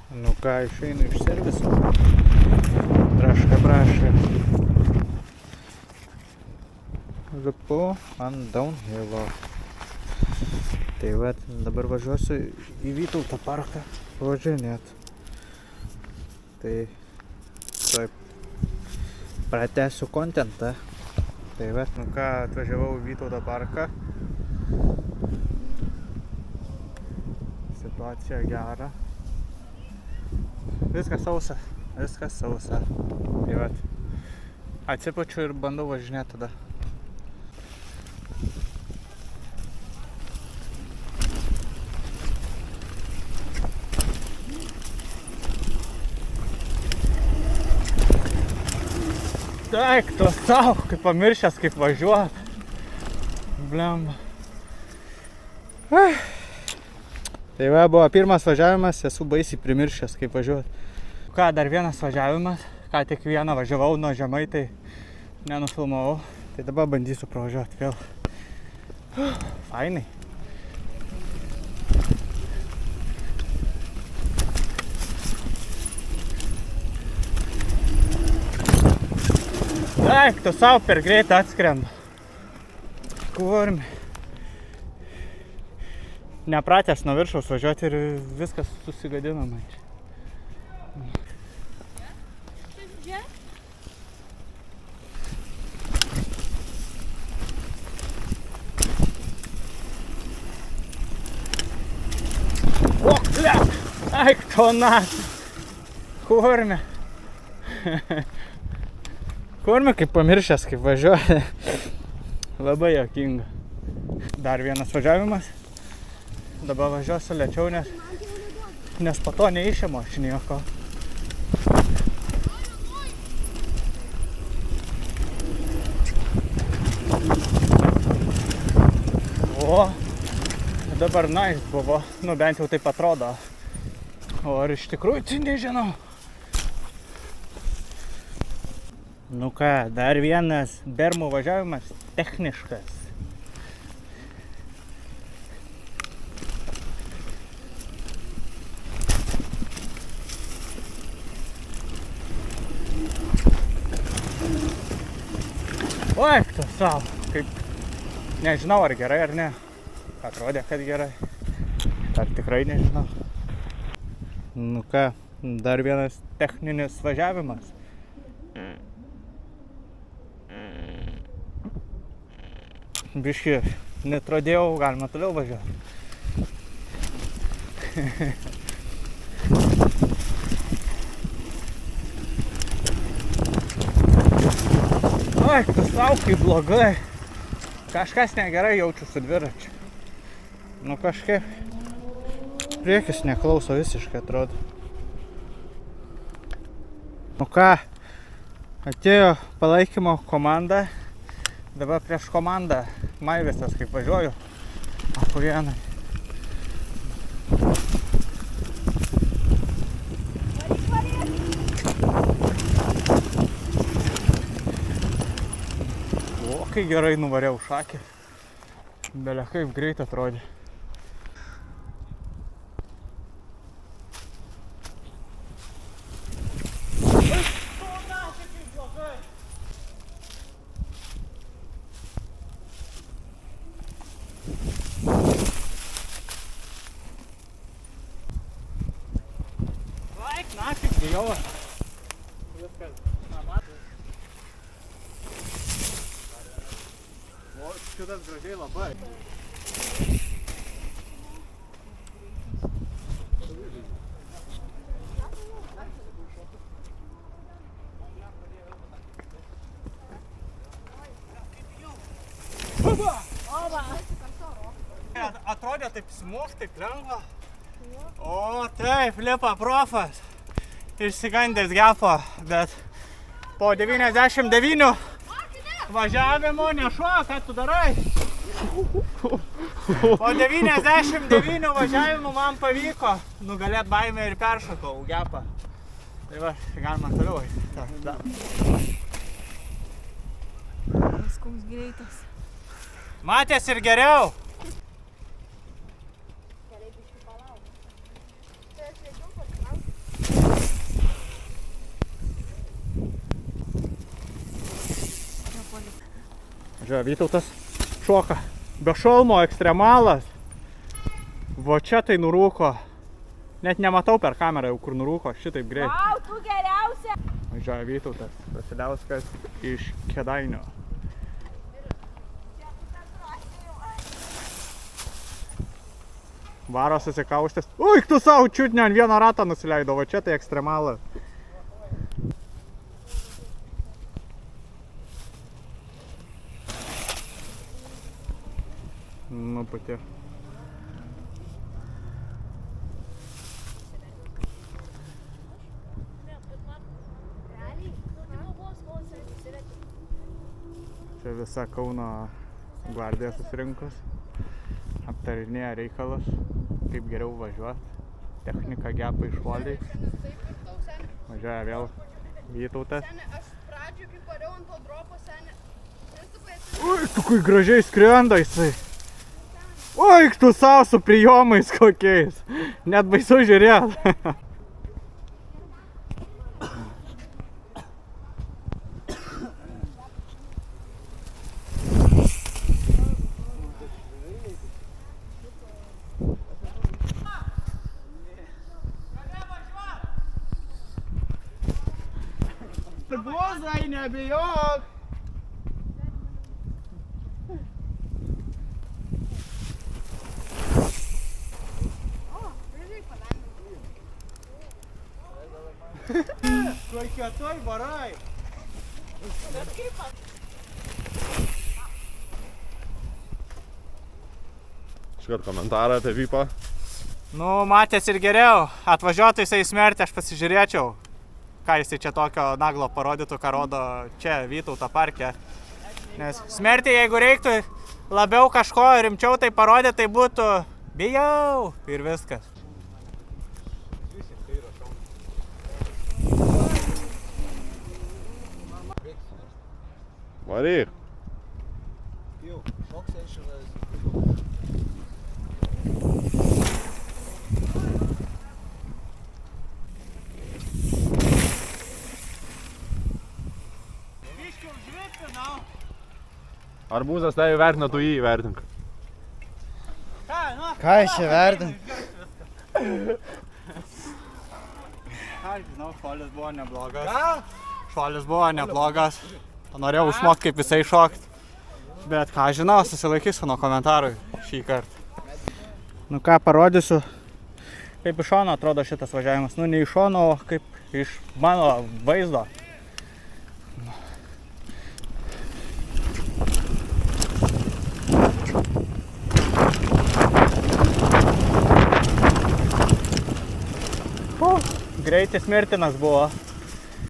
Nu ką, išeinu iš serviso. Traška braška. Lipu ant downhillo. Tai va, dabar važiuosiu į Vytauto parką važinėt. Tai taip pratęsiu kontentą. Tai va, nu ką, atvažiavau į Vytauto parką. Situacija gera. Viskas sausa. Tai va, atsipačiu ir bandau važinėti tada. Taik, tu savo, kaip pamiršęs, kaip važiuot. Blemba. Tai va, buvo pirmas važiavimas, esu baisiai primiršęs, kaip važiuot. Ką, dar vienas važiavimas, ką tik vieną važiavau nuo žemai, tai nenufilmavau. Tai dabar bandysiu pravažiuoti vėl. Fainai. Taik, tu savo per greitai atskrenda. Kurmi. Nepratęs nuo viršaus važiuoti ir viskas susigadino man čia. O, liak! Taik, to natų. Kurmi. Kurmi, kaip pamiršęs, kaip važiuoja. Labai juokinga. Dar vienas važiavimas. Dabar važiuosiu lėčiau, nes po to neišimu aš nieko. O, dabar nice buvo. Nu, bent jau taip atrodo. O ar iš tikrųjų, tai nežinau. Nu ką, dar vienas bermų važiavimas techniškas. Oi, tu savo, kaip, nežinau ar gerai ar ne. Atrodė, kad gerai. Ar tikrai nežinau. Nu ką, dar vienas techninis važiavimas. Biškį netrodėjau, galima toliau važiuoti. Oi, tu savo, kaip blogai. Kažkas negerai jaučiu su dviračiu. Nu kažkaip priekis neklauso visiškai, atrodo. Nu ką, atėjo palaikymo komanda. Dabar prieš komandą Maivisas, kaip važiuoju. Achuienai. O, kai gerai nuvariau šakį. Belia kaip greit atrodė. Naktį bijau. Viskas. O, šitas gražiai labai. Atrodė taip smuš, taip lengva. O, taip, lipa profas. Išsigandęs gepo, bet po 99 važiavimo nešuo, ką tu darai? Po 99 važiavimų man pavyko nugalėt baimę ir peršokau gepą. Tai va, galima toliau eiti. Koks greitas. Matės ir geriau. Žiūrėjau, Vytautas šoka. Be šalmo ekstremalas. Va čia tai nurūko. Net nematau per kamerą jau, kur nurūko. Šitaip greit. Vau, tu geriausia. Žiūrėjau, Vytautas Vasiliauskas iš Kėdainių. Varo susikaustęs. Ui, tu savo čiut ne ant vieno rato nusileido. Va čia tai ekstremalas. Nu, pati. Čia visa Kauno gvardija susirinkus. Aptarinėja reikalas, kaip geriau važiuoti. Technika gepa išvaliai. Važiuoja vėl Vytautas. Aš pradžioje, kai pariau ant to dropo, senė. Ui, tu kai gražiai skrenda jisai. Ui, tu savo su prijomais kokiais. Net baisu žiūrėt. Blozai, nebijok. Kokia toj varai. Iškart komentarą apie Vypą. Nu, matės ir geriau. Atvažiuotų jisai smerti, aš pasižiūrėčiau. Ką jisai čia tokio naglo parodytų, ką rodo čia Vytauto parke. Nes smerti, jeigu reiktų labiau kažko rimčiau tai parodyti, tai būtų bijau ir viskas. Varyk. Arbūzas tai vertina, tu jį įvertink. Ką aš čia vertint? Aš žinau, šuolis buvo neblogas. Šuolis buvo neblogas. Norėjau išmokti, kaip visai šokti. Bet ką žinau, susilaikysiu nuo komentarų šį kartą. Nu ką, parodysiu, kaip iš šono atrodo šitas važiavimas. Nu ne iš šono, o kaip iš mano vaizdo. Greitis mirtinas buvo.